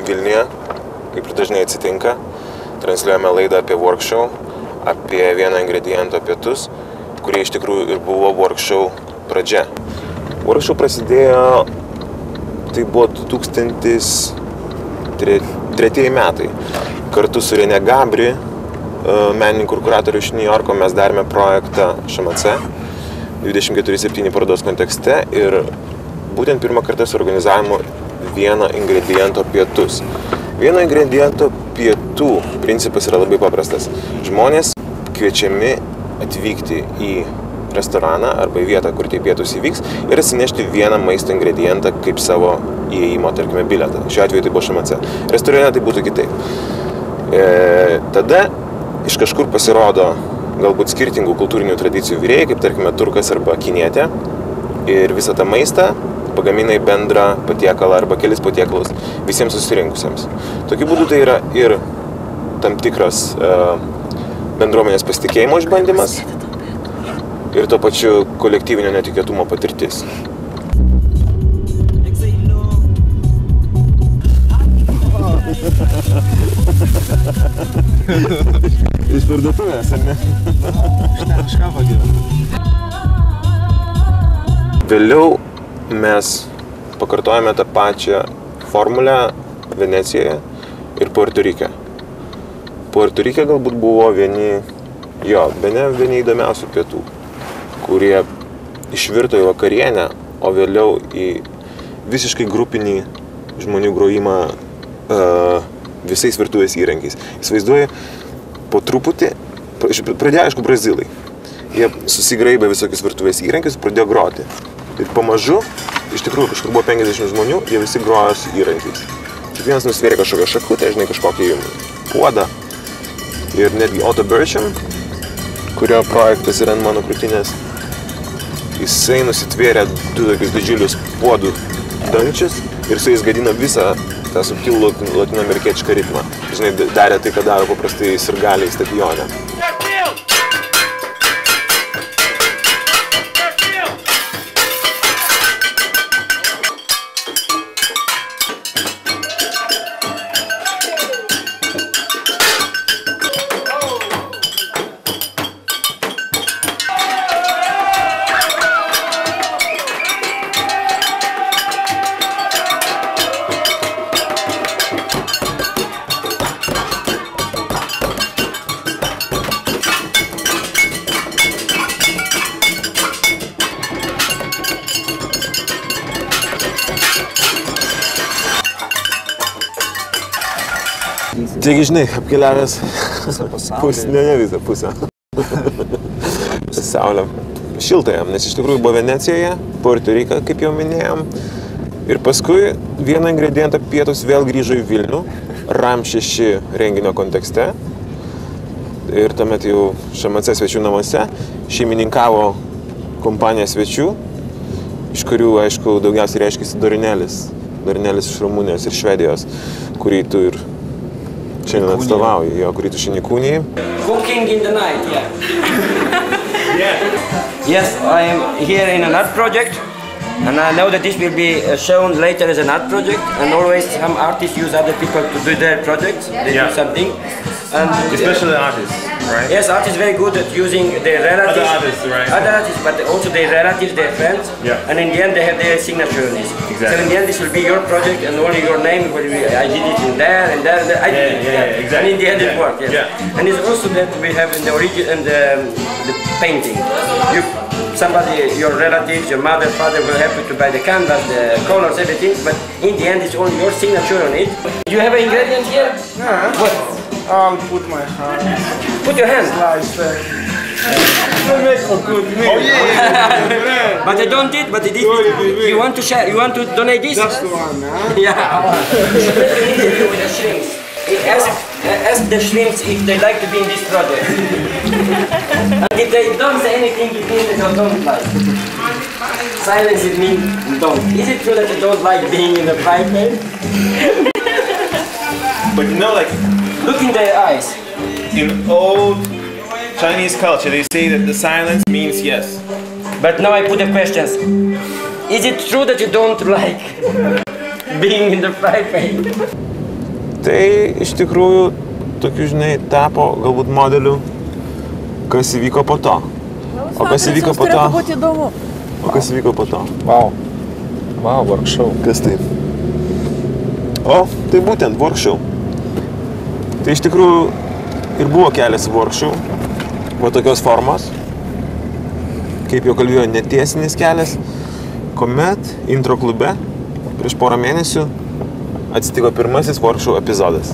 Vilniuje, kaip ir dažnai atsitinka. Transliuojame laidą apie workshow, apie vieną ingredientą pietus, kurie iš tikrųjų ir buvo workshow pradžia. Workshow prasidėjo, tai buvo 2003 metai. Kartu su Rene Gabri, menininkų ir kuratorių iš New Yorko, mes darėme projektą ŠMC 24/7 parodos kontekste ir būtent pirmą kartą suorganizavimo vieno ingrediento pietus. Vieno ingrediento pietų principas yra labai paprastas. Žmonės kviečiami atvykti į restoraną arba į vietą, kur tie pietus įvyks ir atsinešti vieną maisto ingredientą kaip savo įėjimo, tarkime, bilietą. Šiuo atveju tai buvo ŠMC. Restorane tai būtų kitaip. Tada iš kažkur pasirodo galbūt skirtingų kultūrinių tradicijų virėjai, kaip tarkime turkas arba kinietė, ir visą tą maistą pagamina į bendrą patiekalą arba kelis patiekalus visiems susirinkusiems. Tokiu būdu tai yra ir tam tikras bendruomenės pasitikėjimo išbandymas ir tuo pačiu kolektyvinio netikėtumo patirtis. Iš parduotuvės, ar ne? Aš ką pagyvenu. Vėliau mes pakartojame tą pačią formulę Venecijoje ir Puerto Rike. Puerto Rike galbūt buvo vieni įdomiausių pietų, kurie išvirto į vakarienę, o vėliau į visiškai grupinį žmonių grojimą visais virtuvės įrankiais. Įsivaizduoju, po truputį, pradėjo aišku brazilai. Jie susigraibė visokius virtuvės įrankius ir pradėjo groti. Ir pamažu, iš tikrųjų, kažkur buvo 50 žmonių, jie visi grojo su įrankiais. Kiekvienas nusvėrė kažkokią šakutę, kažkokį puodą. Ir netgi Otto Bercham, kurio projektas yra ant mano krūtinės, jisai nusitvėrė du tokius didžiulius puodų dangčius ir su jais gadino visą tą subtilų latinoamerikietišką ritmą. Žinai, darė tai, ką daro paprastai sirgaliai stadione. Taigi, žinai, apkeliavęs ne visą pusę. Saulę. Šiltąją, nes iš tikrųjų buvo Venecijoje, Puerto Rike, kaip jau minėjom. Ir paskui vieną ingredientą pietus vėl grįžo į Vilnių, RAM 6 renginio kontekste. Ir tuomet jau ŠMC svečių namuose šeimininkavo kompanija svečių, iš kurių, aišku, daugiausiai reiškėsi Dorinelis. Dorinelis iš Rumunijos ir Švedijos, kurį tu ir šiandien atstovauji, kurį tu šiandien įkūnijai. Cooking in the night, Yes, I am here in an art project, and I know that this will be shown later as an art project, and always some artists use other people to do their projects, they do something. And especially artists, right? Yes, artists very good at using their relatives. Other artists, right? Other artists, but also their relatives, their friends. Yeah. And in the end, they have their signature on this. Exactly. So in the end, this will be your project, and only your name will be. I did it in there and there. And there. I did it. Exactly. And in the end, it worked. Yes. Yeah. And it's also that we have in the origin and the painting. Somebody, your relatives, your mother, father will help you to buy the canvas, the colors, everything. But in the end, it's only your signature on it. Do you have an ingredient here? Yeah. What? I'll put my hand. Put your hand. Slice there. Oh yeah. But I don't eat, but it is. You want to share? You want to donate this? That's the one, huh? Yeah. With the shrimps. Ask the shrimps if they like to be in this project. And if they don't say anything, it means they don't like. Silence, it means don't. Is it true that they don't like being in the fry pan? But you know, like, Look in their eyes. in old Chinese culture, they say that the silence means yes. But now I put the questions. Is it true that you don't like being in the fry pan? Tai iš tikrųjų tokių, žinai, tapo galbūt modelių, kas įvyko po to. O kas įvyko po to? O kas įvyko po to? Wow. Wow, workshow. Kas tai? O, tai būtent workshow. Tai iš tikrųjų ir buvo kelias workshow, buvo tokios formos, kaip jau kalbėjo, netiesinis kelias, kuomet intro klube prieš porą mėnesių atsitiko pirmasis workshow epizodas.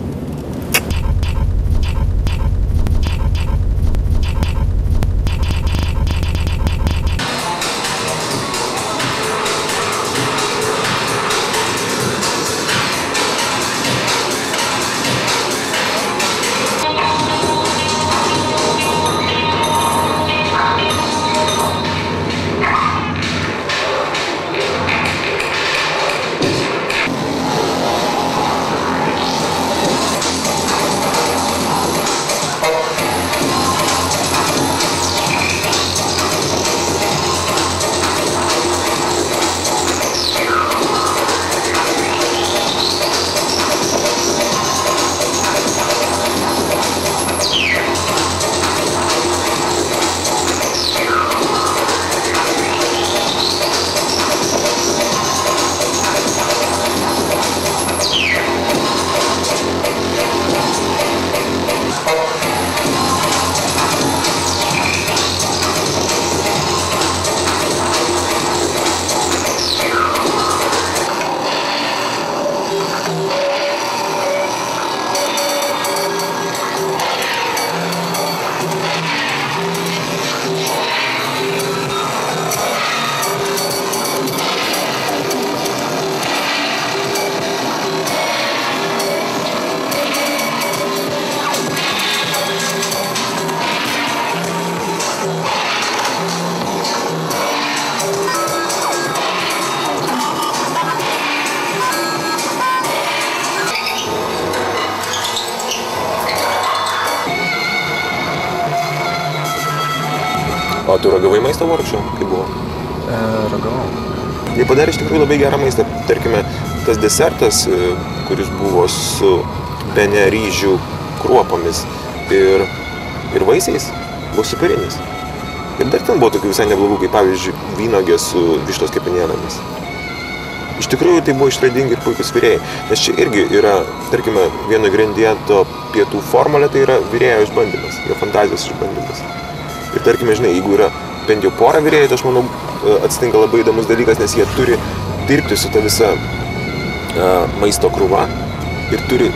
O tu ragavai maisto workshow? Kaip buvo? Ragavau. Jie padarė iš tikrųjų labai gerą maistą. Tarkime, tas desertas, kuris buvo su bene ryžių kruopomis ir vaisiais, buvo superinis. Ir dar ten buvo tokių visai neblogų, kaip pavyzdžiui, vynogė su vištos kepenėlėmis. Iš tikrųjų, tai buvo išradingi ir puikus virėjai. Nes čia irgi yra, tarkime, vieno ingrediento pietų formulė, tai yra virėjo išbandymas, jo fantazijos išbandymas. Ir tarkime, žinai, jeigu yra bent jau porą virėjų, tai aš manau, atsitinka labai įdomus dalykas, nes jie turi dirbti su ta visa maisto krūva ir turi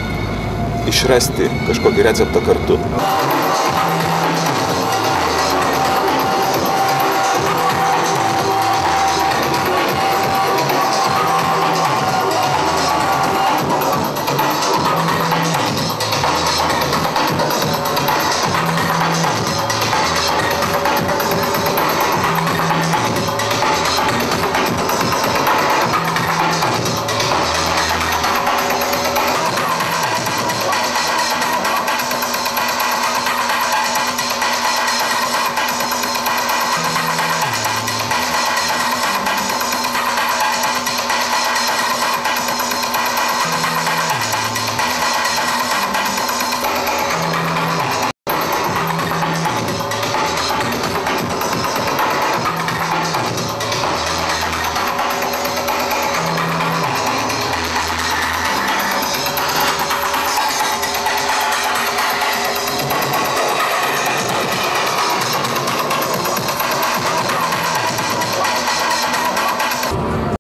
išrasti kažkokį receptą kartu.